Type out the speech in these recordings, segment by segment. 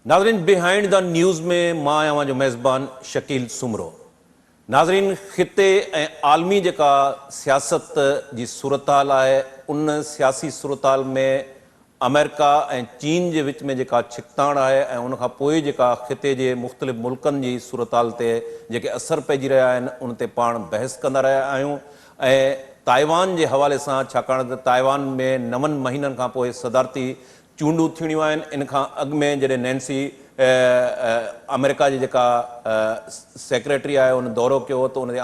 नाज़रीन, behind the news में मां आहियां जो मेज़बान शकील सुमरो। नाज़रीन, ख़िते ऐं आलमी जेका सियासत जी सूरत हाल आहे, उन सियासी सूरत हाल में अमेरिका ऐं चीन जे विच में जेका छिकताण आहे ऐं उन खां पोइ जेका ख़िते जे मुख़्तलिफ़ मुल्कनि जी सूरत हाल ते जेके असर पइजी रहिया आहिनि, उन ते पाण बहस कंदा रहिया आहियूं। ऐं ताइवान जे हवाले सां, छाकाणि त ताइवान में 9 महीननि खां पोइ सदारती चूंडूं थियणियूं आहिनि। इन खां अॻु में जॾहिं नैन्सी अमेरिका जी जेका सेक्रेटरी आहे, उन दौरो कयो त उन ते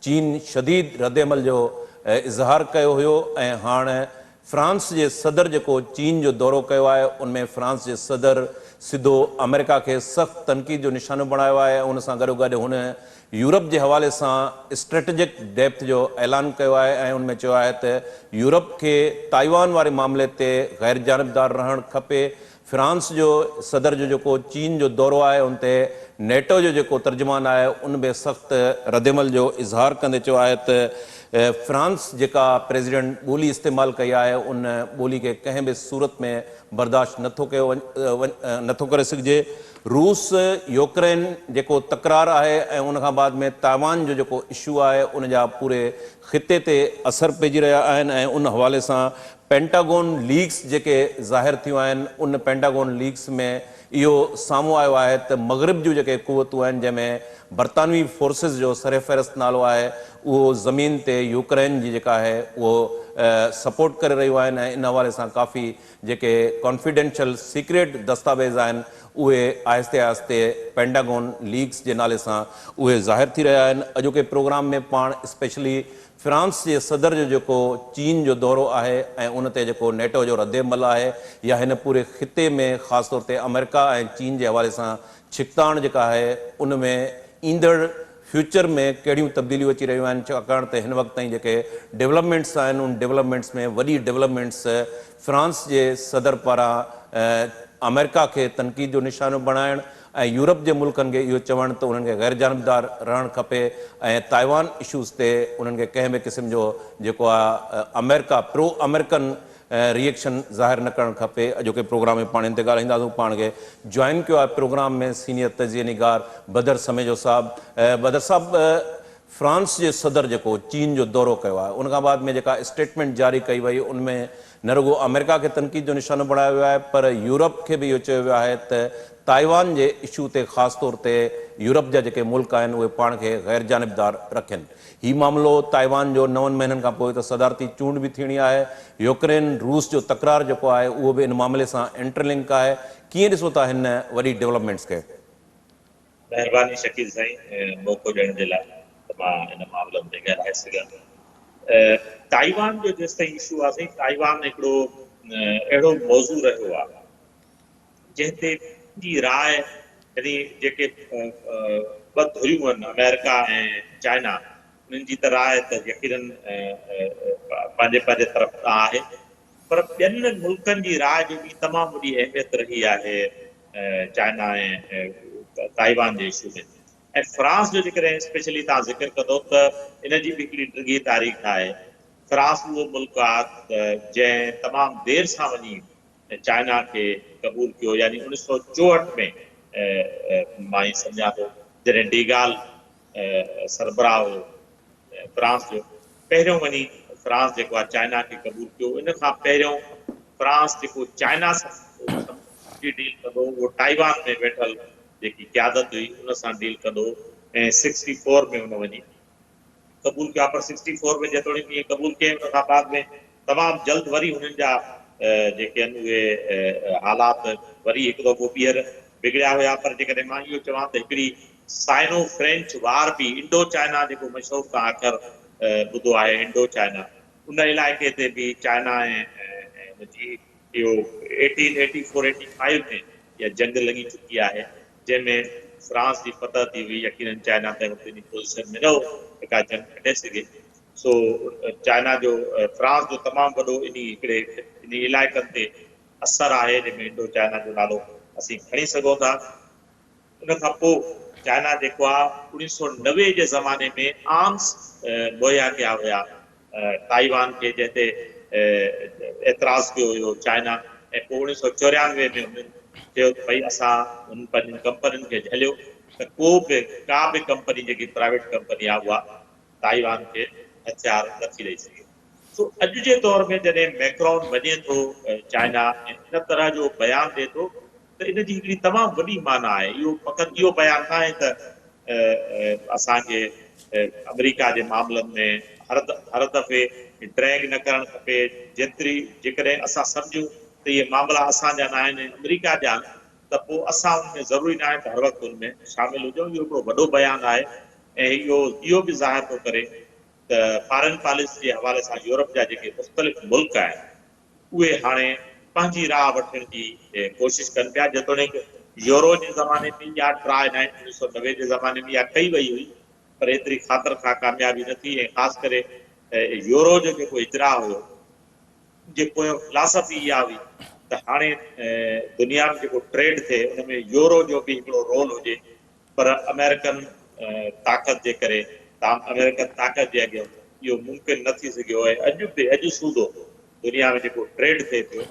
चीन शदीद रद्दमल जो इज़हार कयो हुयो। ऐं हाणे फ्रांस जे सदर जेको चीन जो दौरो कयो आहे, उनमें फ्रांस जे सदर सिधो अमेरिका खे सख़्तु तनक़ीद जो निशानो बणायो आहे। उन सां गॾोगॾु हुन यूरोप जे हवाले सां स्ट्रेटेजिक डेप्थ जो ऐलान कयो आहे ऐं उनमें चयो आहे त यूरोप खे ताइवान वारे मामले ते गैर जानिबदार रहणु खपे। फ्रांस जो सदर जो जेको चीन जो दौरो आहे, उन ते नेटो जो जेको तर्जुमान आहे, उन में सख़्तु रद्दमल जो इज़हार कंदे चयो आहे त फ्रांस जेका प्रेसिडेंट ॿोली इस्तेमालु कई आहे, उन ॿोली खे कंहिं बि सूरत में बर्दाश्त नथो करे सघिजे। रूस यूक्रेन जेको तकरार आहे ऐं उन खां बाद में ताइवान जो जेको इशू आहे, उन जा पूरे ख़िते ते असर पइजी रहिया आहिनि। ऐं उन हवाले सां पेंटागोन लीक्स जेके ज़ाहिर थियूं आहिनि, उन पेंटागोन लीक्स में इहो साम्हूं आयो आहे त मग़रिब जूं जेके क़ुवतूं आहिनि, जंहिंमें बरतानवी फोर्सिस जो सरफ़हरिस्त नालो आहे, उहो ज़मीन ते यूक्रेन जी जेका आहे उहो सपोर्ट करे रहियूं आहिनि। ऐं इन हवाले सां काफ़ी जेके कॉन्फिडेंशियल सीक्रेट दस्तावेज़ आहिनि, उहे आहिस्ते आहिस्ते पेंटागोन लीक्स जे नाले सां उहे ज़ाहिर थी रहिया आहिनि। अॼोके प्रोग्राम में पाण स्पेशली फ्रांस जे सदर जो जेको चीन जो दौरो आहे ऐं उन ते जेको नेटो जो रद्दमल आहे, या हिन पूरे ख़िते में ख़ासि तौर ते अमेरिका ऐं चीन जे हवाले सां छिकताण जेका आहे, उन में ईंदड़ फ्यूचर में कहिड़ियूं तब्दीलियूं अची रहियूं आहिनि। छाकाणि त हिन वक़्त ताईं जेके डेवलपमेंट्स आहिनि, उन डेवलपमेंट्स में वॾी डेवलपमेंट्स फ्रांस जे सदर पारां अमेरिका खे तनक़ीद जो निशानो बणाइणु ऐं यूरोप जे मुल्कनि खे इहो चवणु त उन्हनि खे गैर जानिबदार रहणु खपे ऐं ताइवान इशूज़ ते उन्हनि खे कंहिं बि क़िस्म जो जेको आहे अमेरिका प्रो अमेरिकन रिएक्शन ज़ाहिर न करणु खपे। अॼोके प्रोग्राम में पाण हिन ते ॻाल्हाईंदासीं। पाण खे जॉइन कयो आहे प्रोग्राम में सीनियर तजिया निगार बदर समेजो साहब। बदर साहब, फ्रांस जे सदर जेको चीन जो दौरो कयो आहे, उन खां बाद में जेका स्टेटमेंट जारी कई वई, उनमें न रुगो अमेरिका खे तनक़ीद जो निशानो बणायो वियो आहे, पर यूरोप खे बि इहो चयो वियो आहे त ताइवान जे इशू ते ख़ासि तौर ते यूरोप जा जेके मुल्क आहिनि, उहे पाण खे गैर जानिबदार रखनि। हीउ मामिलो ताइवान जो 9 महीननि खां पोइ त सदारती चूंड बि थियणी आहे। यूक्रेन रूस जो तकरार जेको आहे, उहो बि इन मामले सां इंटरलिंक आहे। कीअं ॾिसो था हिन वॾी डेवलपमेंट्स खे? महिरबानी शकील साईं, मौक़ो ॾियण जे लाइ त मां इन मामलनि ते ॻाल्हाए सघां। ताइवान जो जेसि ताईं इशू आहे, ताइवान हिकिड़ो अहिड़ो मौज़ू रहियो आहे जंहिं ते जी राय, यानी जेके ॿ धुरियूं आहिनि, अमेरिका ऐं चाइना, उन्हनि जी त राय त यकीनन पंहिंजे पंहिंजे तरफ़ खां आहे, पर ॿियनि मुल्कनि जी राय जी बि तमामु वॾी अहमियत रही आहे चाइना ऐं ताइवान जे इशू में। ऐं फ्रांस जो जेकॾहिं स्पेशली तव्हां ज़िक्र कंदो त इन जी बि हिकिड़ी डिघी तारीख़ आहे। फ्रांस उहो मुल्क आहे जंहिं तमामु देरि सां वञी चाइना खे क़बूल कियो, यानी 1964 में मां ई सम्झां थो, जॾहिं डीगाल सरबराह हो फ्रांस जो, पहिरियों वञी फ्रांस जेको आहे चाइना खे क़बूल कयो। इन खां पहिरियों फ्रांस जेको चाइना सां डील कंदो, उहो ताइवान में वेठल जेकी क़यादत हुई उन सां डील कंदो, ऐं 64 में उन वञी क़बूल कया। पर 64 में जेतोणीकि ईअं क़बूल कयईं, उन खां बाद में तमामु जल्द वरी हुननि जा जेके आहिनि उहे हालात वरी हिकु दफ़ो ॿीहर बिगड़िया हुया। पर जेकॾहिं मां इहो चवां त हिकिड़ी साइनो फ्रेंच वार बि, इंडो चाइना जेको मशहूरु तव्हां अख़र ॿुधो आहे, इंडो चाइना, उन इलाइक़े ते बि चाइना ऐं हुनजी इहो 1884-85 में इहा जंग लॻी चुकी आहे, जंहिंमें फ्रांस जी फतह थी हुई। यकीनन चाइना त हुते जी पोज़ीशन में न हो जेका जंग खटे सघे। सो चाइना जो फ्रांस जो तमामु वॾो इन इलाइक़नि ते असरु आहे, जंहिंमें इंडो चाइना जो नालो असीं खणी सघूं था। उन खां पोइ चाइना जेको आहे 1990 जे ज़माने में आर्म्स मुहैया कया हुया ताइवान खे, जंहिं ते एतिराज़ कयो हुयो चाइना। ऐं पोइ 1994 में हुननि चयो त भई असां उन पंहिंजियुनि कंपनियुनि खे झलियो त का बि कंपनी जेकी प्राइवेट कंपनी आहे उहा ताइवान खे हथियार नथी ॾेई सघे। सो अॼु जे दौर में जॾहिं मैक्रोन वञे थो चाइना ऐं इन तरह जो बयान ॾिए थो त इन जी हिकिड़ी तमामु वॾी माना आहे। इहो फ़क़ति इहो बयानु न आहे त असांखे अमेरिका जे मामलनि में हर दफ़े ड्रैग न करणु खपे। जेतिरी जेकॾहिं असां सम्झूं त इहे मामला असांजा न आहिनि अमेरिका जा आहिनि त पोइ असां उनमें ज़रूरी न आहे त हर वक़्तु उनमें शामिलु हुजूं। इहो हिकिड़ो वॾो बयानु आहे ऐं इहो बि ज़ाहिर थो करे त फॉरेन पॉलिसी जे हवाले सां यूरोप जा जेके मुख़्तलिफ़ मुल्क आहिनि उहे हाणे पंहिंजी राह वठण जी कोशिशि कनि पिया। जेतोणीकि यूरो जे ज़माने में या ट्राई 1990 जे ज़माने में इहा कई वई हुई पर एतिरी ख़ातिर खां कामयाबी न थी। ऐं ख़ासि करे यूरो जो जेको इजरा हुयो जे पोयों फिलासफ़ी इहा हुई त हाणे दुनिया में जेको ट्रेड थिए उन में यूरो जो बि हिकिड़ो रोल हुजे पर अमेरिकन ताक़त जे करे अमेरिकन ताक़त जे अॻियां इहो मुमकिन न थी सघियो आहे। अॼु सूदो दुनिया में जेको ट्रेड थिए पियो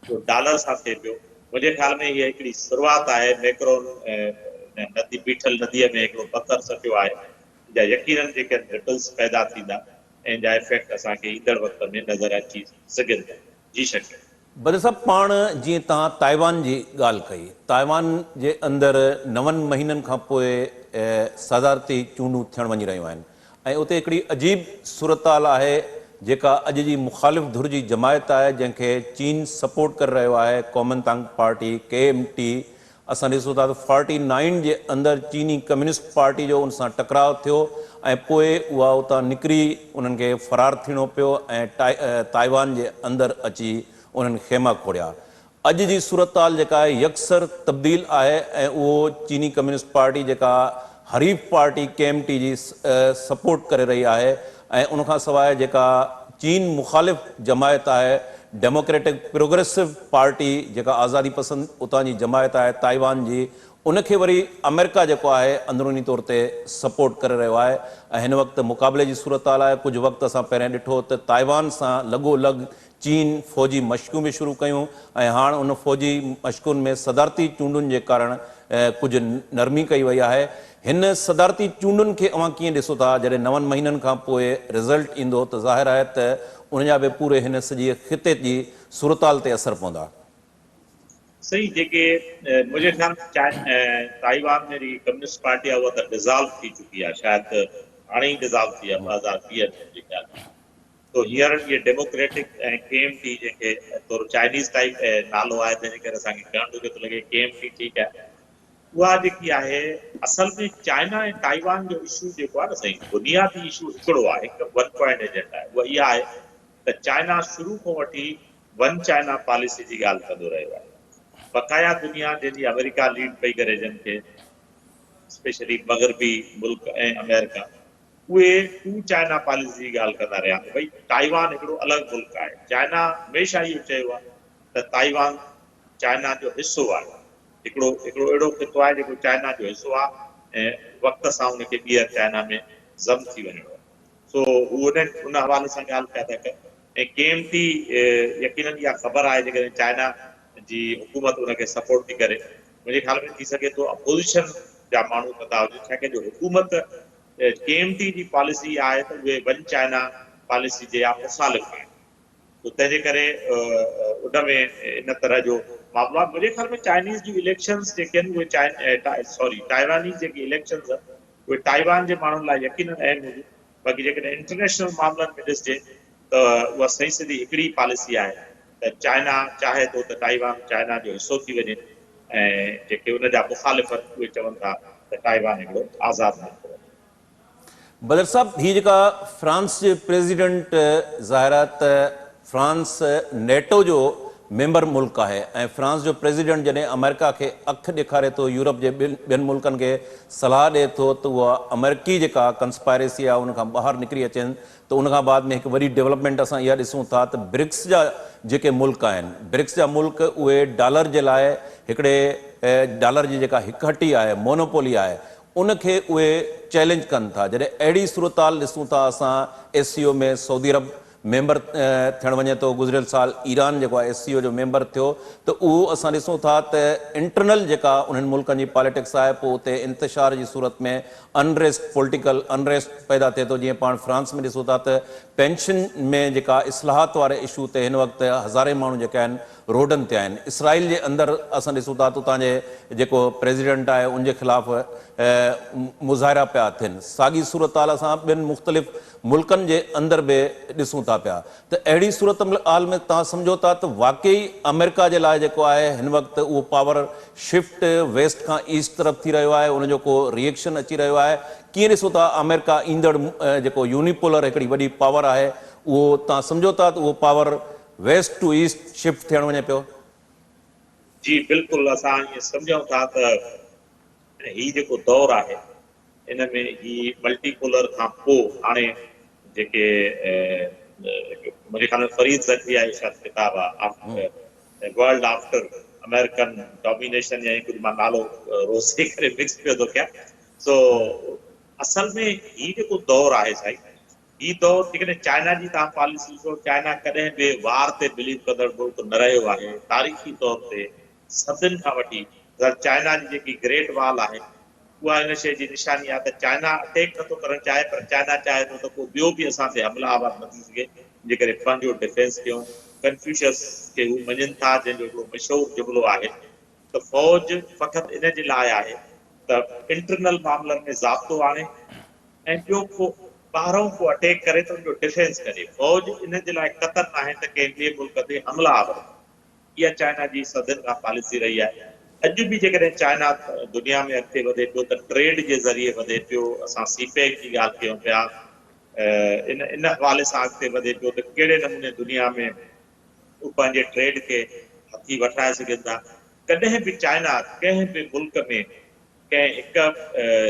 उहो डॉलर सां थिए पियो। मुंहिंजे ख़्याल में हीअ हिकिड़ी शुरूआति आहे। मैक्रोन नदी बीठल नदीअ में हिकिड़ो पथर सटियो आहे जा यकीननि जेके रिपल्स पैदा थींदा ऐं जा इफेक्ट असांखे ईंदड़ वक़्त में नज़र अची सघनि था। जी शकील। बदर साहब, पाण जीअं तव्हां ताइवान जी ॻाल्हि कई, ताइवान जे अंदरि 9 महीननि खां पोइ सदारती चूंडूं थियण वञी रहियूं आहिनि ऐं उते हिकिड़ी अजीब सूरताल आहे जेका अॼु जी मुख़ालिफ़ धुर जी जमायत आहे जंहिंखे चीन सपोर्ट करे रहियो आहे, कोमनतांग पार्टी KMT। असां ॾिसूं था त 49 जे अंदरि चीनी कम्युनिस्ट पार्टी जो उन सां टकराव थियो ऐं पोइ उहा उतां निकिरी उन्हनि खे फ़रार थियणो पियो ऐं ताइवान जे अंदरि अची उन्हनि खेमा खोड़िया। अॼु जी सूरताल जेका आहे यकसर तब्दील आहे ऐं उहो चीनी कम्युनिस्ट पार्टी जेका हरीफ़ पार्टी KMT जी सपोर्ट करे रही आहे ऐं उनखां सवाइ जेका चीन मुख़ालिफ़ जमायत आहे डेमोक्रेटिक प्रोग्रेसिव पार्टी जेका आज़ादी पसंद उतां जी जमायत आहे ताइवान जी, उनखे वरी अमेरिका जेको आहे अंदरूनी तौर ते सपोर्ट करे रहियो आहे ऐं हिन वक़्तु मुक़ाबले जी सूरताल आहे। कुझु वक़्तु असां पहिरियों ॾिठो त ताइवान सां लॻोलॻ चीन फ़ौजी मशक़ूं बि शुरू कयूं ऐं हाणे उन फ़ौजी मशक़ुनि में सदारती चूंडुनि जे कारण कुझु नरमी कई वई आहे। हिन सदारती चूंडुनि खे अव्हां कीअं ॾिसो था? जॾहिं 9 महीननि खां पोइ रिज़ल्ट ईंदो त ज़ाहिर आहे त उनजा बि पूरे हिन सॼी ख़िते जी सूरताल ते असर पवंदा। सही। जेके मुंहिंजे ख़्याल में ताइवान में कम्युनिस्ट पार्टी आहे उहा त डिज़ॉल्व थी चुकी आहे, शायदि हाणे ई डिज़ॉल्व थी आहे 2020 में मुंहिंजे ख़्याल में। तो हींअर इहे डेमोक्रेटिक ऐं KMT जेके थोरो चाइनीज़ टाइप नालो आहे तंहिंजे करे असांखे चवण थो थो लॻे KMT ठीकु आहे। उहा जेकी आहे असल में चाइना ऐं ताइवान जो इशू जेको आहे न साईं बुनियादी इशू हिकिड़ो आहे, हिकु वन पॉइंट एजेंडा आहे। उहा इहा आहे त चाइना शुरू खां वठी वन चाइना पॉलिसी जी ॻाल्हि कंदो रहियो आहे। बक़ाया दुनिया जंहिंजी अमेरिका लीड पई करे जन खे स्पेशली मग़रबी मुल्क ऐं अमेरिका उहे 2 चाइना पॉलिसी जी ॻाल्हि कंदा रहिया। भई ताइवान हिकिड़ो अलॻि मुल्क आहे। चाइना हमेशह इहो चयो आहे त ताइवान चाइना जो हिसो आहे, हिकिड़ो अहिड़ो ख़ितो आहे जेको चाइना जो हिसो आहे ऐं वक़्त सां उनखे ॿीहर चाइना में ज़म थी वञिणो आहे। सो उन हवाले सां ॻाल्हि पिया था कनि ऐं KMT यकीनन इहा ख़बर आहे जेकॾहिं चाइना जी हुकूमत उनखे सपोर्ट थी करे। मुंहिंजे ख़्याल में थी सघे थो अपोज़िशन जा माण्हू कंदा हुजनि, छाकाणि जो हुकूमत KMT जी पॉलिसी आहे त उहे वन चाइना पॉलिसी जे या मुख़ालिफ़ आहिनि। तो तंहिंजे करे उन में इन तरह जो मामलो आहे। मुंहिंजे ख़्याल में चाइनीज़ जूं इलेक्शन्स जेके आहिनि उहे ताइवानी जेके इलेक्शन्स आहिनि उहे ताइवान जे माण्हुनि लाइ यकीनन अहम हुजनि। बाक़ी जेकॾहिं इंटरनेशनल मामलनि में ॾिसिजे त उहा सही सिधी हिकिड़ी पॉलिसी आहे त चाइना चाहे थो त ताइवान चाइना जो हिसो थी वञे ऐं जेके उन जा मुख़ालिफ़ उहे चवनि था त ताइवान हिकिड़ो आज़ादु मुल्क आहे। बदर साहब, हीअ जेका फ्रांस जे प्रेसिडेंट ज़ाहिर आहे त फ्रांस नेटो जो मेंबर मुल्क आहे ऐं फ्रांस जो प्रेसिडेंट जॾहिं अमेरिका खे अखि ॾेखारे थो, यूरोप जे ॿियनि मुल्कनि खे सलाह ॾिए थो त उहा अमेरिकी जेका कंस्पायरेसी आहे उनखां ॿाहिरि निकिरी अचनि त उनखां बाद में हिकु वॾी डेवलपमेंट असां इहा ॾिसूं था त ब्रिक्स जा जेके मुल्क आहिनि, ब्रिक्स जा मुल्क उहे डॉलर जे लाइ हिकिड़े डॉलर जी जेका हिकहटी आहे, मोनोपोली आहे, उनखे उहे चैलेंज कनि था। जॾहिं अहिड़ी सूरताल ॾिसूं था असां SCO में सऊदी अरब मेंबर थियण वञे थो। गुज़िरियल साल ईरान जेको आहे SCO जो मेंबर थियो, त उहो असां ॾिसूं था त इंटरनल जेका उन्हनि मुल्कनि जी पॉलिटिक्स आहे पोइ उते इंतिशार जी सूरत में अनरेस्ट, पॉलिटिकल अनरेस्ट पैदा थिए थो। जीअं पाण फ्रांस में ॾिसूं था त पेंशन में जेका इस्लाहात वारे इशू ते हिन वक़्तु हज़ारे माण्हू जेके आहिनि रोडनि ते आहिनि। इसराइल जे अंदरि असां ॾिसूं था त उतां जे जेको प्रेसिडेंट आहे उनजे ख़िलाफ़ मुज़ाहिरा पिया थियनि। साॻी सूरत हाल असां ॿियनि मुख़्तलिफ़ मुल्कनि जे अंदरि बि ॾिसूं था पिया। त अहिड़ी सूरत हाल में तव्हां सम्झो था त वाकई अमेरिका जे लाइ जेको आहे हिन वक़्तु उहो पावर शिफ्ट वेस्ट खां ईस्ट तरफ़ थी रहियो आहे, उनजो को रिएक्शन अची रहियो आहे। कीअं ॾिसो था अमेरिका ईंदड़ जेको यूनिपोलर हिकिड़ी वॾी पावर आहे उहो तव्हां सम्झो था त उहो power west to east shift थियण वञे पियो? जी बिल्कुलु, असां ईअं सम्झूं था त ही जेको दौर आहे इन में ही मल्टीपोलर खां पोइ हाणे जेके मुंहिंजे ख़्याल में फरीद ज़की आहे शायदि किताब आहे वर्ल्ड आफ्टर अमेरिकन डोमिनेशन या कुझु मां नालो रोज़ करे मिक्स पियो थो कयां। सो असल में ही जेको दौर आहे साईं, ही दौर जेकॾहिं चाइना जी तव्हां पॉलिसी ॾिसो, चाइना कॾहिं बि वार ते बिलीव कंदड़ मुल्क न रहियो आहे। तारीख़ी तौर ते सदियुनि खां वठी चाइना जी जेकी ग्रेट वॉल आहे उहा इन शइ जी निशानी आहे त चाइना अटैक नथो करणु चाहे, पर चाइना चाहे थो त को ॿियो बि असां ते हमलावर न थी सघे, जे करे पंहिंजो डिफेंस कयूं। कन्फ्यूशियस खे हू मञनि था, जंहिंजो हिकिड़ो मशहूरु जुमिलो आहे त फ़ौज फ़क़ति इन जे लाइ आहे त इंटरनल मामलनि में ज़ाब्तो आणे ऐं ॿियो को ॿाहिरों को अटैक करे त उनजो डिफेंस करे। फ़ौज इन जे लाइ क़तर न आहे त कंहिं ॿिए मुल्क ते हमला आवर। इहा चाइना जी सदियुनि खां पॉलिसी रही आहे। अॼु बि जेकॾहिं चाइना दुनिया में अॻिते वधे पियो त ट्रेड जे ज़रिए वधे पियो। असां सीपेक जी ॻाल्हि कयूं पिया, इन हवाले सां अॻिते वधे पियो त कहिड़े नमूने दुनिया में उहे पंहिंजे ट्रेड खे हथी वठाए सघनि था। कॾहिं बि चाइना कंहिं बि मुल्क में कंहिं हिकु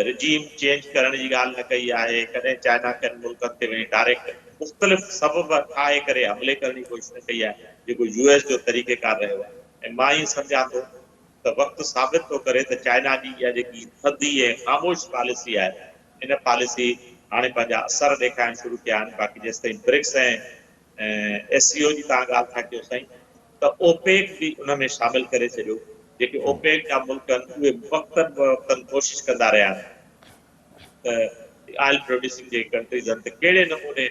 रिजीम चेंज करण जी ॻाल्हि न कई आहे। कॾहिं चाइना कनि मुल्कनि ते वञी डायरेक्ट मुख़्तलिफ़ सबब ठाहे करे हमले करण जी कोशिशि न कई आहे, जेको US जो तरीक़ेकार रहियो आहे। ऐं मां ई सम्झां थो त वक़्तु साबित थो करे त चाइना जी इहा जेकी थधी ऐं ख़ामोश पॉलिसी आहे, इन पॉलिसी हाणे पंहिंजा असर ॾेखारणु शुरू कया आहिनि। बाक़ी जेसि ताईं ब्रिक्स ऐं SCO जी तव्हां ॻाल्हि था कयो साईं, त OPEC बि उन में शामिल करे छॾियो। जेके OPEC जा मुल्क आहिनि उहे वक़्तनि कोशिशि कंदा रहिया आहिनि त ऑयल प्रोड्यूसिंग जेके कंट्रीज़ आहिनि त कहिड़े नमूने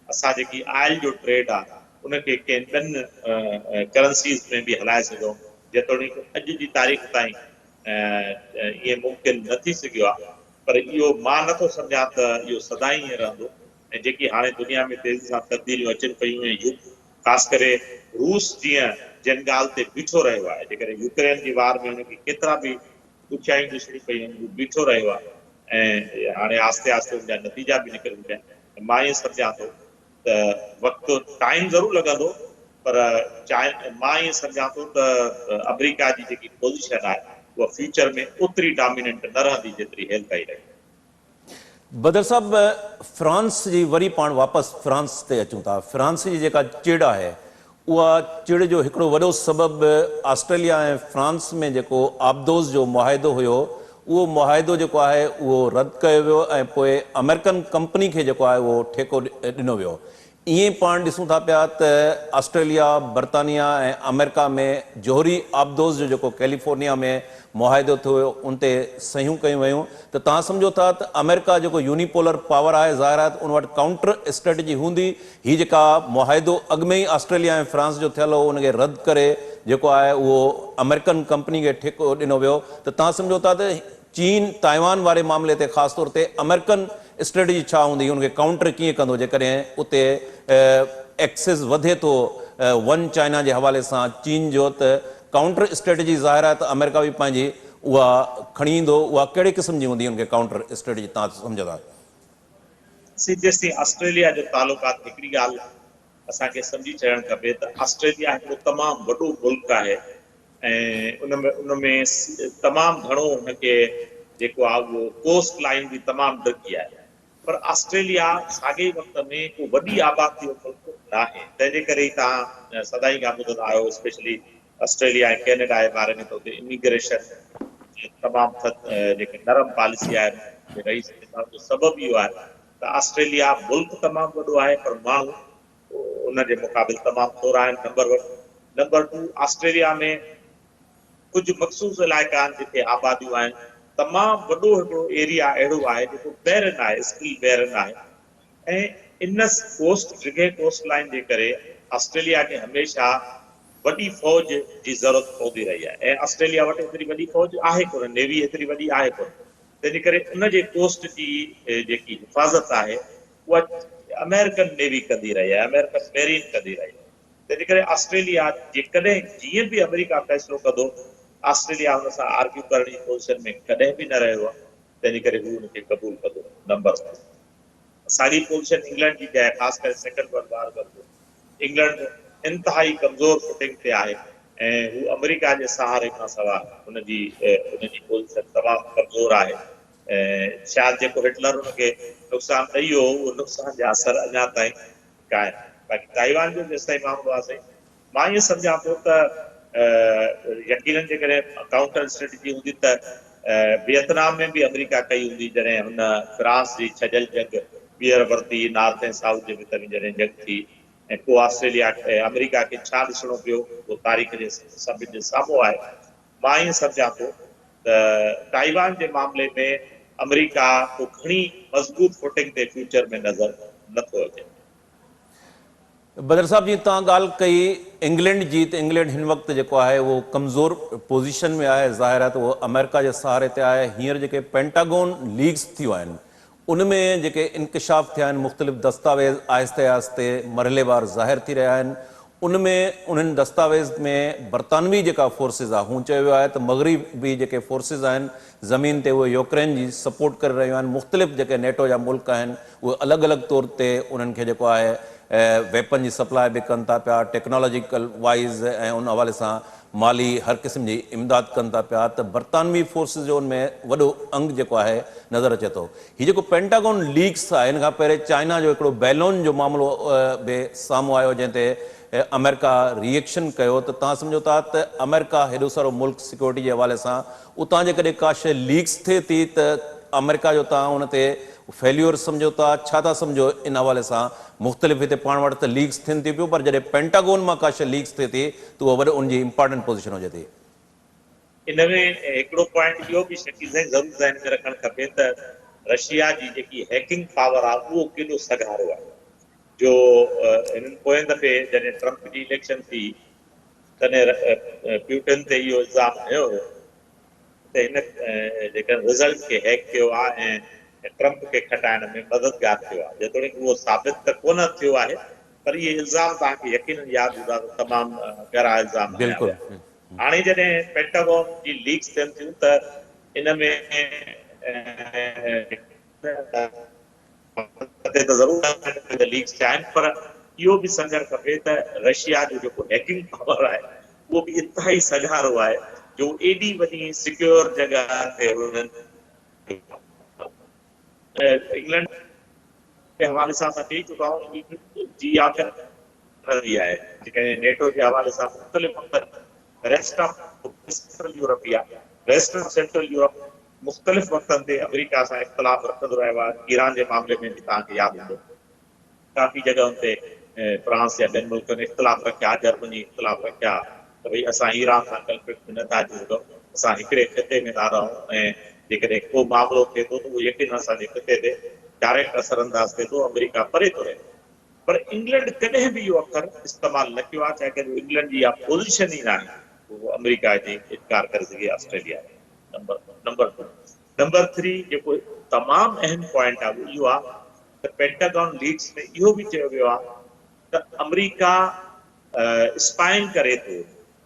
असां जेकी ऑयल जो ट्रेड आहे उनखे कंहिं ॿियनि करंसीज़ में बि हलाए सघूं, जेतोणीकि अॼु जी तारीख़ ताईं इहे मुमकिन न थी सघियो आहे। पर इहो मां नथो सम्झां त इहो सदाईं ईअं रहंदो। ऐं जेकी हाणे दुनिया में तेज़ी सां तब्दीलियूं अचनि पियूं ऐं ख़ासि करे रूस जीअं जिन ॻाल्हि ते बीठो रहियो आहे, जेकॾहिं यूक्रेन जी वार में हुनखे केतिरा बि ॾुखियाई ॾिसणी पई आहिनि, हू बीठो रहियो आहे ऐं हाणे आस्ते आस्ते हुनजा नतीजा बि निकिरनि पिया। मां ईअं सम्झां थो त वक़्तु टाइम ज़रूरु लॻंदो, पर मां ईअं सम्झां थो त अमेरिका जी जेकी पोज़ीशन आहे उहा फ्यूचर में ओतिरी डोमिनेंट न रहंदी जेतिरी हेल ताईं रही। बदर साहब, फ्रांस जी वरी पाण वापसि फ्रांस ते अचूं था। फ्रांस जी जेका चिड़ आहे उहा चिड़ जो हिकिड़ो वॾो सबबु ऑस्ट्रेलिया ऐं फ्रांस में जेको आबदोज़ जो मुआहिदो हुयो, उहो मुआहिदो जेको आहे उहो रद्द कयो वियो ऐं पोइ अमेरिकन कंपनी खे जेको आहे उहो ठेको ॾिनो वियो। ईअं पाण ॾिसूं था पिया त ऑस्ट्रेलिया, बर्तानिया ऐं अमेरिका में जोहरी आबदोज़ जो जेको कैलिफोर्निया में मुआहिदो थियो उन ते सहियूं कयूं वयूं। त तव्हां सम्झो था त अमेरिका जेको यूनिपोलर पावर आहे, ज़ाहिर आहे त उन वटि काउंटर स्ट्रेटजी हूंदी। हीअ जेका मुआहिदो अॻु में ई ऑस्ट्रेलिया ऐं फ्रांस जो थियल हो उनखे रद्द करे जेको आहे उहो अमेरिकन कंपनी खे ठेको ॾिनो वियो। त तव्हां सम्झो था त चीन ताइवान वारे मामले ते ख़ासि तौर ते अमेरिकन स्ट्रेटजी छा हूंदी, उनखे काउंटर कीअं कंदो जेकॾहिं उते एक्सेस वधे थो वन चाइना जे हवाले सां चीन जो? त काउंटर स्ट्रेटजी ज़ाहिर आहे त अमेरिका बि पंहिंजी उहा खणी ईंदो। उहा कहिड़े क़िस्म जी हूंदी उनखे काउंटर स्ट्रेटजी तव्हां सम्झंदा? जेसिताईं ऑस्ट्रेलिया जो तालुकात, हिकिड़ी ॻाल्हि असांखे सम्झी छॾणु खपे त ऑस्ट्रेलिया हिकिड़ो तमामु वॾो मुल्क आहे ऐं उनमें तमामु घणो हुनखे जेको आहे उहो कोस्ट लाइन बि तमामु ॾिघी आहे। पर ऑस्ट्रेलिया साॻे वक़्त में को वॾी आबादी जो मुल्क न आहे। तंहिंजे करे ई तव्हां सदाईं खां ॿुधंदा आहियो, स्पेशली ऑस्ट्रेलिया ऐं कैनेडा जे बारे में, त हुते इमिग्रेशन तमामु जेके नरम पॉलिसी आहे रही सघे था। सबबु इहो आहे त ऑस्ट्रेलिया मुल्क तमामु वॾो आहे, पर माण्हू उनजे मुक़ाबिल तमामु थोरा आहिनि। नंबर 2 ऑस्ट्रेलिया में कुझु मख़सूस इलाइक़ा आहिनि जिथे आबादियूं आहिनि। तमामु वॾो हिकिड़ो एरिया अहिड़ो आहे जेको बैरन आहे, स्किल बैरन आहे, ऐं इन कोस्ट लाइन जे करे ऑस्ट्रेलिया खे हमेशह वॾी फ़ौज जी ज़रूरत पवंदी रही आहे, ऐं ऑस्ट्रेलिया वटि एतिरी वॾी फ़ौज आहे कोन, नेवी एतिरी वॾी आहे कोन। तंहिंजे करे उनजे कोस्ट जी जेकी हिफ़ाज़त आहे उहा अमेरिकन नेवी कंदी रही आहे, अमेरिकन मेरीन कंदी रही आहे। तंहिंजे करे ऑस्ट्रेलिया जेकॾहिं जीअं बि अमेरिका फ़ैसिलो कंदो, ऑस्ट्रेलिया हुन सां आर्ग्यू करण जी पोज़ीशन में कॾहिं बि न रहियो आहे, तंहिंजे करे हू हुनखे क़बूल कंदो। नंबर 2 साॻी पोज़ीशन इंग्लैंड जी आहे, ख़ासि करे सेकेंड वर्ल्ड वार वक़्तु इंग्लैंड इंतिहाई कमज़ोर फुटिंग ते आहे, ऐं हू अमेरिका जे सहारे खां सवाइ उनजी पोज़ीशन तमामु कमज़ोर आहे। शायदि जेको हिटलर हुनखे नुक़सान ॾेई वियो, उहो नुक़सान जा असर अञा ताईं काइम। बाक़ी ताइवान जो जेसिताईं मामिलो आहे साईं, मां ईअं सम्झां थो त यकीनन जेकॾहिं काउंटर स्ट्रेटजी हूंदी त वियतनाम में बि अमेरिका कई हूंदी जॾहिं हुन फ्रांस जी छजल जंग ॿीहर वरिती, नॉर्थ ऐं साउथ जे विच में जॾहिं जंग थी, ऐं पोइ ऑस्ट्रेलिया अमेरिका खे छा ॾिसणो पियो उहो तारीख़ जे सभिनि जे साम्हूं आहे। मां ईअं सम्झां थो त ताइवान जे मामले में अमेरिका को घणी मज़बूत फुटिंग ते फ्यूचर में नज़र नथो अचे। बदर साहब जी तव्हां ॻाल्हि कई इंग्लैंड जी, त इंग्लैंड हिन वक़्तु जेको आहे उहो कमज़ोर पोज़ीशन में आहे, ज़ाहिर आहे त उहो अमेरिका जे सहारे ते आहे। हींअर जेके पेंटागोन लीक्स थियूं आहिनि उनमें जेके इंकशाफ थिया आहिनि, मुख़्तलिफ़ दस्तावेज़ आहिस्ते आहिस्ते मरहलेवार ज़ाहिर थी रहिया आहिनि। उनमें उन्हनि दस्तावेज़ में बरतानवी जेका फोर्सिस आहे, हू चयो वियो आहे त मग़रिबी जेके फोर्सिस आहिनि ज़मीन ते उहे यूक्रेन जी सपोर्ट करे रहियूं आहिनि। मुख़्तलिफ़ जेके नेटो जा मुल्क आहिनि उहे अलॻि अलॻि तौर ते उन्हनि खे जेको आहे वेपन जी सप्लाई बि कनि था पिया, टेक्नोलॉजिकल वाइज़, ऐं उन हवाले सां माली हर क़िस्म जी इमदाद कनि था पिया। त बरतानवी फोर्सिस जो उनमें वॾो अंग जेको आहे नज़र अचे थो। हीउ जेको पेंटागोन लीक्स आहे, हिन खां पहिरें चाइना जो हिकिड़ो बैलोन जो मामिलो बि साम्हूं आयो, जंहिं ते अमेरिका रिएक्शन कयो। त तव्हां सम्झो था त अमेरिका हेॾो सारो मुल्क सिक्योरिटी जे हवाले सां, उतां जेकॾहिं का शइ लीक्स थिए थी त अमेरिका जो तव्हां उन ते फेल्यूर सम्झो था, छा था सम्झो इन हवाले सां? मुख़्तलिफ़ हिते पाण वटि त लीक्स थियनि थियूं पियूं, पर जॾहिं पेंटागोन मां का शइ लीक्स थिए थी त उहा वॾो उनजी इंपॉर्टेंट पोज़ीशन हुजे थी। इन में हिकिड़ो पॉइंट इहो बि शकील साईं ज़रूरु ज़हन में रखणु खपे त रशिया जी जेकी हैकिंग पावर आहे उहो केॾो सघारो आहे। जो हिननि पोएं दफ़े जॾहिं ट्रम्प जी इलेक्शन थी तॾहिं प्यूटन ते इहो इल्ज़ाम हयो हो त हिन जेका रिज़ल्ट खे हैक कयो आहे ऐं ट्रम्प खे खटाइण में मददगार थियो आहे। जेतोणीकि उहो साबित त कोन थियो आहे, पर इहे इल्ज़ाम तव्हांखे यकीनन यादि हूंदा त तमामु गहरा इल्ज़ाम हया विया। बिल्कुलु। हाणे जॾहिं पेंटागोन जी लीक्स थियनि थियूं त इन में लीक्स आहिनि, पर इहो बि सम्झणु खपे त रशिया जो जेको हैकिंग पावर आहे उहो बि इंतिहाई सघारो आहे, जो एॾी वॾी सिक्योर जॻह ते हुननि इंग्लैंड जे हवाले सां असां चई चुका आहियूं जी आख़िर आहे जेके नेटो जे हवाले सां मुख़्तलिफ़ रेस्ट ऑफ सेंट्रल यूरोप मुख़्तलिफ़ वक़्तनि ते अमेरिका सां इख़्तिलाफ़ रखंदो रहियो आहे। ईरान जे मामले में बि तव्हांखे यादि हूंदो, काफ़ी जॻहियुनि ते फ्रांस या ॿियनि मुल्कनि इख़्तिलाफ़ रखिया, जर्मनी इख़्तिलाफ़ रखिया त भई असां ईरान सां कंफ्लिक्ट में नथा जुड़ूं, असां हिकिड़े ख़िते में था रहूं, ऐं जेकॾहिं को मामिलो थिए थो त उहो यकीन असांजे ख़िते ते डायरेक्ट असर अंदाज़ थिए थो, अमेरिका परे थो रहे। पर इंग्लैंड कॾहिं बि इहो अखर इस्तेमालु न कयो आहे, छाहे करे इंग्लैंड जी इहा पोज़ीशन ई न आहे उहो अमेरिका जे इनकार करे सघे ऑस्ट्रेलिया। नंबर 3 जेको तमामु अहम पॉइंट आहे उहो इहो आहे त पेंटागन लीक्स में इहो बि चयो वियो आहे त अमेरिका स्पाइंग करे थो,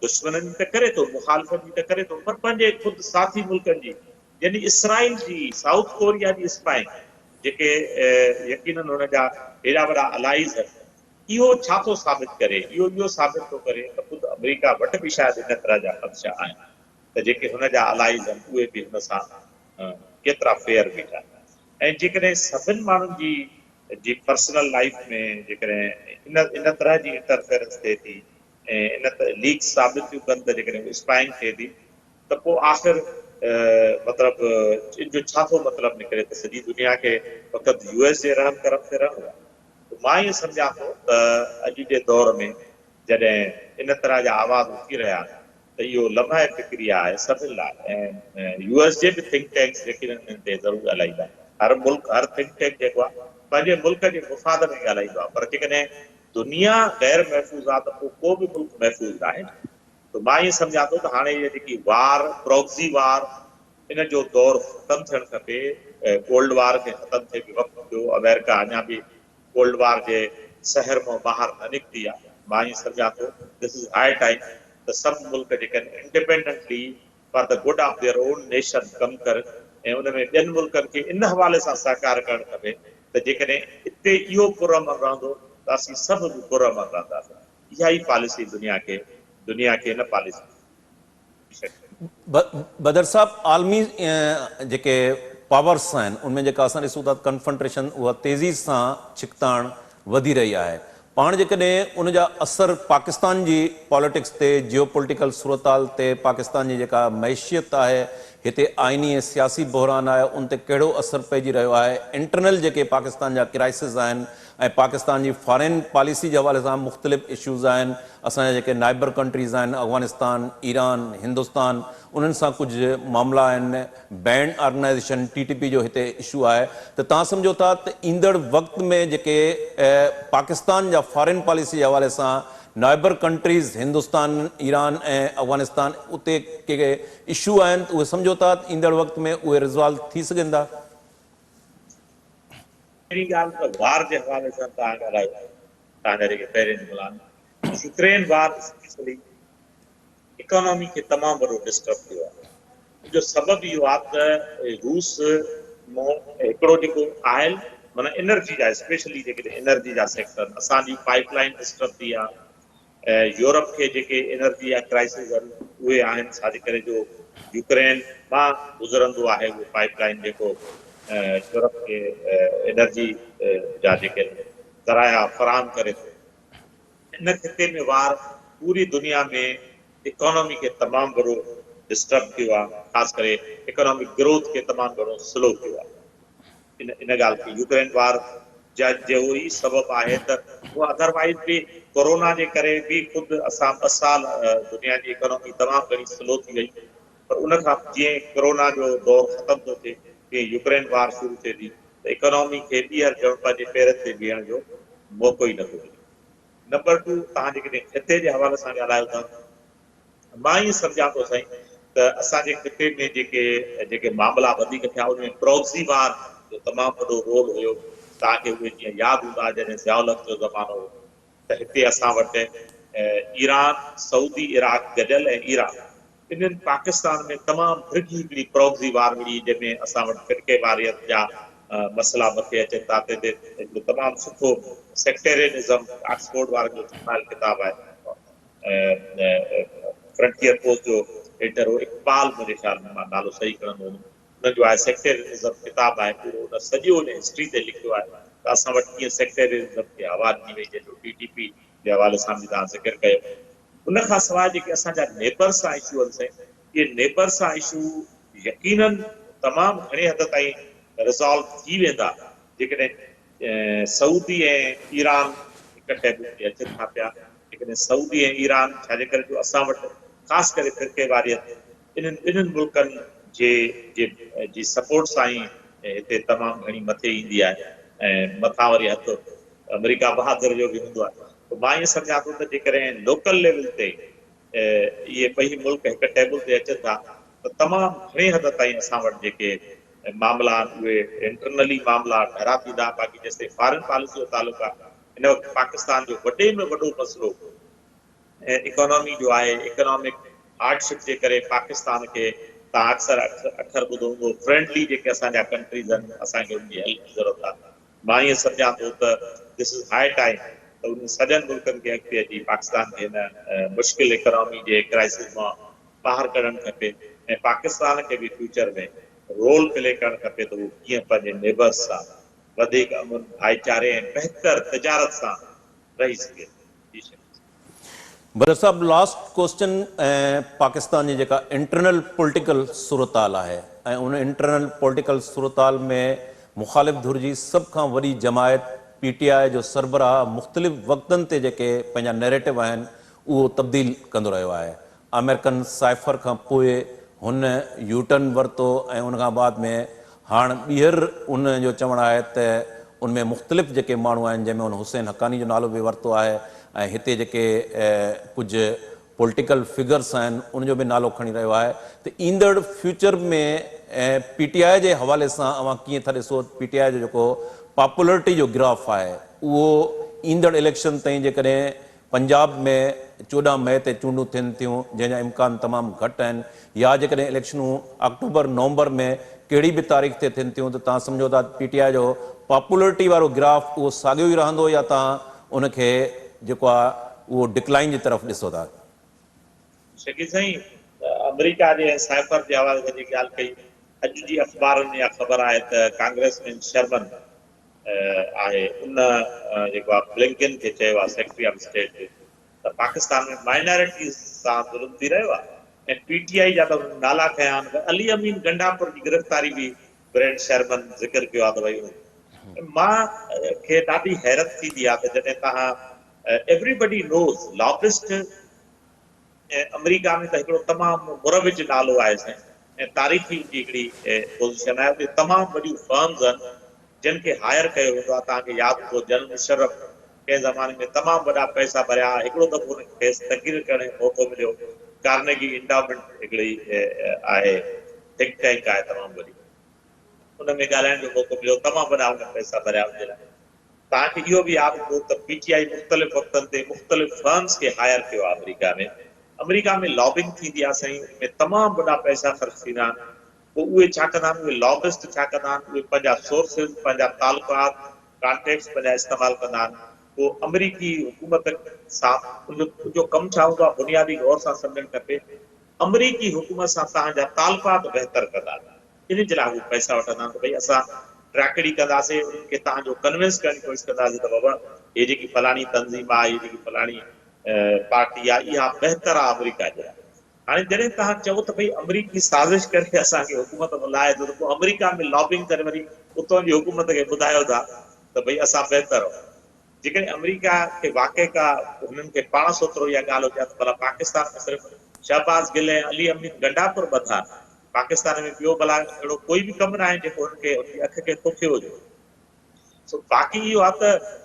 दुश्मननि जी त करे थो, मुखालफ़त जी त करे थो, पर पंहिंजे ख़ुदि साथी मुल्कनि जी, यानी इसराइल जी, साउथ कोरिया जी स्पाइंग, जेके यकीनन हुन जा हेॾा वॾा अलाइज़ आहिनि। इहो छा थो साबित करे? इहो साबित थो करे त ख़ुदि अमेरिका वटि बि शायदि इन तरह जा ख़दशा आहिनि, त जेके हुन जा अलाइज़ आहिनि उहे बि हुन सां केतिरा फेयर बीठा। ऐं जेकॾहिं सभिनि माण्हुनि जी पर्सनल लाइफ में जेकॾहिं इन तरह जी इंटरफेरेंस थिए थी ऐं इन लीक्स साबित थियूं कनि त जेकॾहिं स्पाइंग थिए थी त पोइ आख़िर मतिलबु जो छा थो मतिलबु निकिरे त सॼी दुनिया खे फ़क़ति US जे रहम करम ते रहणो आहे। मां ईअं सम्झां थो त अॼु जे दौर में जॾहिं इन तरह जा आवाज़ उथी रहिया आहिनि त इहो लम्हे फिक्री आहे सभिनि लाइ। ऐं यूएस जे बि थिंक टैंक्स जेके आहिनि ते ज़रूरु ॻाल्हाईंदा। हर मुल्क हर थिंक टैंक जेको आहे पंहिंजे मुल्क जे मुफ़ाद में ॻाल्हाईंदो आहे, पर जेकॾहिं दुनिया गैर महफ़ूज़ आहे त पोइ को बि मुल्क महफ़ूज़ न आहे। त मां ईअं सम्झां थो त हाणे इहे जेकी वार प्रॉक्सी वार इन जो दौर ख़तमु थियणु खपे। कोल्ड वार खे ख़तमु थिए बि वक़्तु थियो, अमेरिका अञा बि कोल्ड वार जे शहर मां ॿाहिरि न निकिती आहे। मां ईअं सम्झां थो दिस इज़ हाई टाइम त सभु मुल्क जेके आहिनि independently for the good of their own nation कमु कर ऐं उन में ॿियनि मुल्कनि खे इन हवाले सां सहकार करणु खपे त जेकॾहिं हिते इहो पुरअमन रहंदो त असीं सभु बि पुरअमन रहंदासीं। इहा ई पॉलिसी दुनिया खे इन पॉलिसी बदर साहब, आलमी जेके पावर्स आहिनि उनमें जेका असां ॾिसूं था कन्फ्रंट्रेशन उहा तेज़ी सां छिकताण वधी रही आहे। पाण जेकॾहिं उन जा असर पाकिस्तान जी पॉलिटिक्स ते, जियो पॉलिटिकल सूरताल ते, पाकिस्तान जी जेका मैशियत आहे, हिते आइनी ऐं सियासी बहरान आहे, उन ते कहिड़ो असर पइजी रहियो आहे, इंटरनल जेके पाकिस्तान जा क्राइसिस आहिनि ऐं पाकिस्तान जी फॉरेन पॉलिसी जे हवाले सां मुख़्तलिफ़ इशूज़ आहिनि, असांजा जेके नाइबर कंट्रीज़ आहिनि अफ़गानिस्तान, ईरान, हिंदुस्तान, उन्हनि सां कुझु मामला आहिनि, बैंड ऑर्गेनाइज़ेशन TTP जो हिते इशू आहे। त तव्हां सम्झो था त ईंदड़ वक़्त में जेके पाकिस्तान जा फॉरेन पॉलिसी जे हवाले सां नाइबर कंट्रीज़ हिंदुस्तान, ईरान ऐं अफ़गानिस्तान उते के इशू आहिनि त उहे सम्झो था ईंदड़ वक़्त में उहे रिज़ॉल्व थी सघनि था? पहिरीं ॻाल्हि त वार जे हवाले सां तव्हां ॻाल्हायो, तव्हांजा जेके पहिरें मुलान यूक्रेन वार स्पेशली इकोनॉमी खे तमामु वॾो डिस्टर्ब थियो आहे। जो सबबु इहो आहे त रूस मां हिकिड़ो जेको आयल माना एनर्जी जा स्पेशली जेके एनर्जी जा सेक्टर असांजी पाइपलाइन डिस्टर्ब थी आहे। यूरोप खे जेके एनर्जी जा क्राइसिस आहिनि उहे आहिनि छाजे करे जो यूक्रेन मां गुज़रंदो आहे उहो पाइपलाइन जेको यूरोप खे एनर्जी जा जेके ज़राया फ़राहम करे थो। इन खिते में वार पूरी दुनिया में इकोनॉमी खे तमामु वॾो डिस्टर्ब थियो आहे, ख़ासि करे इकोनॉमिक ग्रोथ खे तमामु घणो स्लो थियो आहे। इन ॻाल्हि खे यूक्रेन वार जो ई सबबु आहे त उहा अदरवाइज़ बि कोरोना जे करे बि ख़ुदि असां 2 साल दुनिया जी इकोनॉमी तमामु घणी स्लो थी वई, पर उन खां जीअं कोरोना जो दौर ख़तमु थो थिए तीअं यूक्रेन वार शुरू थिए थी त इकोनॉमी खे ॿीहर ॼण पंहिंजे पेरनि ते बीहण जो मौक़ो ई नथो मिले। नंबर 2, तव्हां जेकॾहिं खिते जे हवाले सां ॻाल्हायो था, मां ईअं सम्झां थो साईं त असांजे खिते में जेके मामला वधीक थिया उनमें प्रॉक्सी वार जो तमामु वॾो रोल हुयो। तव्हांखे उहे जीअं यादि हूंदा जॾहिं ज़ियाउलत जो ज़मानो हो त हिते असां वटि ईरान, सऊदी, इराक गॾियल ऐं ईरान इन्हनि पाकिस्तान में तमामु डिघी हिकिड़ी प्रॉक्सी वार हुई जंहिंमें असां वटि फिरके वारियत जा मसइला मथे अचनि था। हिकिड़ो तमामु सुठो सेक्टेरियनिज़म ऑक्सफोर्ड वारनि जो छपायल किताबु आहे, फ्रंटियर पोस्ट जो एडिटर हो इकबाल, मुंहिंजे ख़्याल में मां नालो सही खणंदो हुउमि, उनजो आहे सेक्टेरियनिज़म किताबु आहे, पूरो उन सॼो उन हिस्ट्री ते लिखियो आहे त असां वटि कीअं सेक्टेरियनिज़म खे आवाज़ ॾिनी वई, जंहिंजो TTP जे हवाले सां बि तव्हां ज़िक्र कयो। उन खां सवाइ जेके असांजा नेबर सां इशू आहिनि साईं, इहे नेबर सां इशू यकीनन तमामु घणे हद ताईं रिज़ॉल्व थी वेंदा जेकॾहिं सऊदी ऐं ईरान हिक टेबल ते अचनि था पिया। जेकॾहिं सऊदी ऐं ईरान छाजे करे जो असां वटि ख़ासि करे फिरके वारियत इन्हनि ॿिन्हिनि मुल्कनि जी सपोर्ट सां ई हिते तमामु घणी मथे ईंदी आहे ऐं मथां वरी हथु अमेरिका बहादुर जो बि हूंदो आहे। त मां ईअं सम्झां थो त जेकॾहिं लोकल लेवल ते इहे ॿई मुल्क हिक टेबल ते अचनि था त तमामु घणे हद ताईं असां वटि जेके मामला आहिनि उहे इंटरनली मामला ढरा थींदा। बाक़ी जेसिताईं फॉरेन पॉलिसी जो तालुक आहे, हिन वक़्तु पाकिस्तान जो वॾे में वॾो मसइलो ऐं इकोनॉमी जो आहे। इकोनॉमिक हार्डशिप जे करे पाकिस्तान खे तव्हां अक्सर ॿुधो हूंदो फ्रेंडली जेके असांजा कंट्रीज़ आहिनि असांखे उनजी हेल्प जी ज़रूरत आहे। मां ईअं सम्झां थो त दिस इज़ हाई टाइम त उन सॼनि मुल्कनि खे अॻिते अची पाकिस्तान खे हिन मुश्किल इकोनॉमी जे क्राइसिस मां ॿाहिरि कढणु खपे ऐं पाकिस्तान खे बि फ्यूचर में रोल प्ले करणु खपे त उहो कीअं पंहिंजे नेबर्स सां वधीक अमन, भाईचारे ऐं बहितर तिजारत सां रही सघे। बदर साहब, लास्ट क्वेश्चन, पाकिस्तान जी जेका इंटरनल पॉलिटिकल सूरताल आहे ऐं उन इंटरनल पॉलिटिकल सूरताल में मुखालिफ़ धुर जी सभ खां वॾी जमायत PTI जो सरबराह मुख़्तलिफ़ वक़्तनि ते जेके पंहिंजा नैरेटिव आहिनि उहो तब्दील कंदो रहियो आहे। अमेरिकन साइफर खां पोइ हुन यूटर्न वरितो ऐं उन खां बाद में हाणे ॿीहर उन जो चवणु आहे त उनमें मुख़्तलिफ़ जेके माण्हू आहिनि जंहिंमें उन हुसैन हक़ानी जो नालो बि वरितो आहे ऐं हिते जेके कुझु पॉलिटिकल फिगर्स आहिनि उनजो बि नालो खणी रहियो आहे। त ईंदड़ फ्यूचर में PTI जे हवाले सां अवां कीअं था ॾिसो PTI जो जेको पॉपुलरिटी जो ग्राफ आहे उहो ईंदड़ इलेक्शन ताईं जेकॾहिं पंजाब में 14 मई ते चूंडूं थियनि थियूं जंहिंजा इम्कान तमामु घटि आहिनि या जेकॾहिं इलेक्शनूं अक्टूबर नवंबर में कहिड़ी बि तारीख़ ते थियनि थियूं त तव्हां सम्झो था PTI जो पॉपुलरिटी वारो ग्राफ उहो साॻियो ई रहंदो या तव्हां उनखे जेको आहे उहो डिक्लाइन जी तरफ़ ॾिसो था? शकील साईं, अमेरिका जे साइफर जे हवाले सां जेकी ॻाल्हि कई, अॼु जी अख़बारुनि में इहा ख़बर आहे त कांग्रेसमैन शर्मन आहे उन जेको आहे ब्लिंकन खे चयो आहे सेक्रेटरी ऑफ स्टेट त पाकिस्तान में माइनॉरिटीज़ सां ज़ुल्म थी रहियो आहे ऐं PTI जा त नाला खया आहिनि। अली अमीन गंडापुर जी गिरफ़्तारी बि ब्रेंड शर्मन ज़िक्र कयो आहे त भई मां खे ॾाढी हैरत थींदी आहे त जॾहिं तव्हां एवरीबडी नोज़ लॉबिस्ट अमेरिका में त हिकिड़ो तमामु मुरविज नालो आहे साईं ऐं तारीख़ी जी हिकिड़ी पोज़ीशन आहे। उते तमामु वॾियूं फर्म्स आहिनि जिन खे हायर कयो वेंदो आहे। तव्हांखे यादि हूंदो जनरल मुशर्रफ कंहिं ज़माने में तमामु वॾा पैसा भरिया, हिकिड़ो दफ़ो हुनखे तक़रीर करण जो मौक़ो मिलियो। कार्नेगी इंडाउमेंट हिकिड़ी आहे, थिंक टैंक आहे तमामु वॾी, हुन में ॻाल्हाइण जो मौक़ो मिलियो, तमामु वॾा हुन पैसा भरिया हुन जे लाइ। तव्हांखे इहो बि यादि हूंदो त PTI मुख़्तलिफ़ वक़्तनि ते मुख़्तलिफ़ फर्म्स खे हायर कयो आहे अमेरिका में। अमेरिका में लॉबिंग थींदी आहे साईं, में तमामु वॾा पैसा ख़र्च थींदा आहिनि। पोइ उहे छा कंदा आहिनि, उहे लॉबिस्ट छा कंदा आहिनि, उहे पंहिंजा सोर्सिस, पंहिंजा तालुकात, कॉन्टेक्ट्स पंहिंजा इस्तेमालु कंदा आहिनि। पोइ अमेरिकी हुकूमत सां उनजो कमु छा हूंदो आहे, बुनियादी गौर सां सम्झणु खपे। अमेरिकी हुकूमत सां तव्हांजा तालुकात बहितर कंदा आहिनि, इन जे लाइ उहे पैसा वठंदा आहिनि त भई असां ट्रैकड़ी कंदासीं, उन्हनि खे तव्हांजो कन्विंस करण जी कोशिशि कंदासीं त बाबा हे जेकी फलाणी तंज़ीम आहे, हे जेकी फलाणी पार्टी आहे, इहा बहितर आहे अमेरिका जे लाइ। हाणे जॾहिं तव्हां चओ त भई अमेरिकी साज़िश करे असांखे हुकूमत लाहे थो, त पोइ अमेरिका में लॉबिंग करे वरी उतां जी हुकूमत खे ॿुधायो था त भई असां बहितर आहियूं। जेकॾहिं अमेरिका खे वाक़ई का हुननि खे पाण सोतिरो इहा ॻाल्हि हुजे त भला पाकिस्तान में सिर्फ़ु शहबाज़ गिल ऐं अली अमीन गंडापुर बथा, पाकिस्तान में ॿियो भला अहिड़ो कोई बि कमु न आहे जेको हुनखे हुनजी अख खे थुकियो हुजे। सो बाक़ी इहो आहे त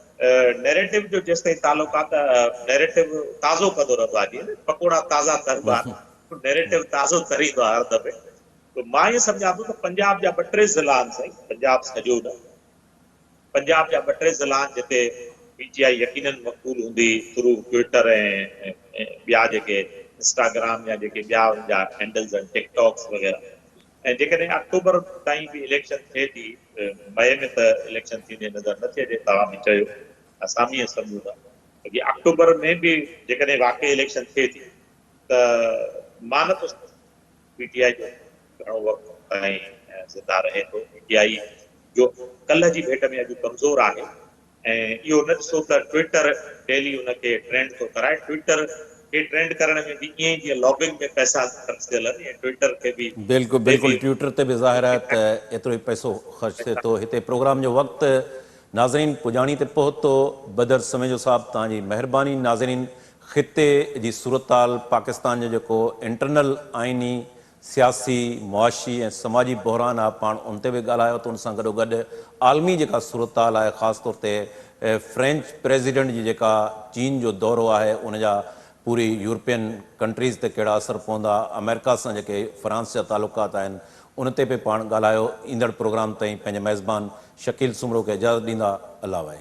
नैरेटिव जो जेसि ताईं तालुक आहे त नैरेटिव ताज़ो कंदो रहंदो आहे। जीअं पकोड़ा ताज़ा तरबा आहिनि, नैरेटिव ताज़ो तरींदो आहे हर दफ़े। त मां ईअं सम्झां थो त पंजाब जा 2-3 ज़िला आहिनि साईं, पंजाब सॼो न, पंजाब जा 2-3 ज़िला आहिनि जिते PTI यकीनन मक़बूल हूंदी थ्रू ट्विटर ऐं ॿिया जेके इंस्टाग्राम या जेके ॿिया जा हैंडल्स आहिनि, टिकटॉक्स वग़ैरह। ऐं जेकॾहिं अक्टूबर ताईं बि इलेक्शन थिए थी, मई में त इलेक्शन थींदे नज़र नथी अचे, तव्हां बि चयो, असां बि ईअं सम्झूं था कि अक्टूबर में बि जेकॾहिं वाक़ई इलेक्शन थिए थी त मां नथो PTI जो घणो वक़्तु ताईं ज़िंदा रहे थो। PTI जो कल्ह जी भेट में अॼु कमज़ोर आहे ऐं इहो न ॾिसो त ट्विटर डेली हुनखे ट्रेंड थो कराए। ट्विटर खे ट्रेंड करण में बि ईअं ई जीअं लॉबिंग में पैसा ख़र्च थियल आहिनि, ट्विटर खे बि बिल्कुलु ट्विटर ते बि ज़ाहिर आहे त एतिरो ई पैसो ख़र्च थिए थो। हिते प्रोग्राम जो वक़्तु नाज़रीन पुॼाणी ते पहुतो। बदर समेजो साहब तव्हांजी महिरबानी। नाज़रीन, ख़िते जी सूरताल, पाकिस्तान जो जेको इंटरनल आइनी सियासी मुआशी ऐं समाजी बहरान आहे, पाण उन ते बि ॻाल्हायो त उन सां गॾोगॾु आलमी जेका सूरताल आहे, ख़ासि तौर ते फ्रेंच प्रेसिडेंट जी जेका चीन जो दौरो आहे उनजा पूरी यूरोपियन कंट्रीज़ ते कहिड़ा असर पवंदा, अमेरिका सां जेके फ्रांस जा तालुकात आहिनि उन ते बि पाण ॻाल्हायो। ईंदड़ प्रोग्राम ताईं पंहिंजे मेज़बान शकील सुमरो खे इजाज़त ॾींदा। अल्लाह वाहे।